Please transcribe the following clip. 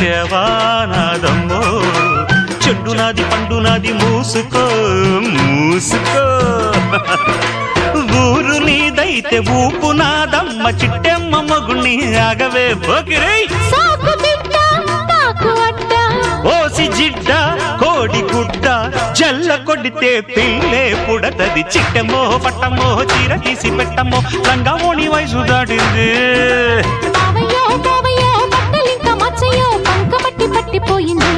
వచ్చేవానాదమ్మో చెడ్డు నాది పండు నాది మూసుకో మూసుకో ఊరు నీదైతే ఊపు నాదమ్మ చిట్టెమ్మ మగుణ్ణి ఆగవే పోకిరై ఓసి జిడ్డ కోడి గుడ్డ జల్ల కొడితే పిల్లే పుడతది చిట్టమో పట్టమో చీర తీసి పెట్టమో లంగామోని వయసు దాటింది పట్టిపోయింది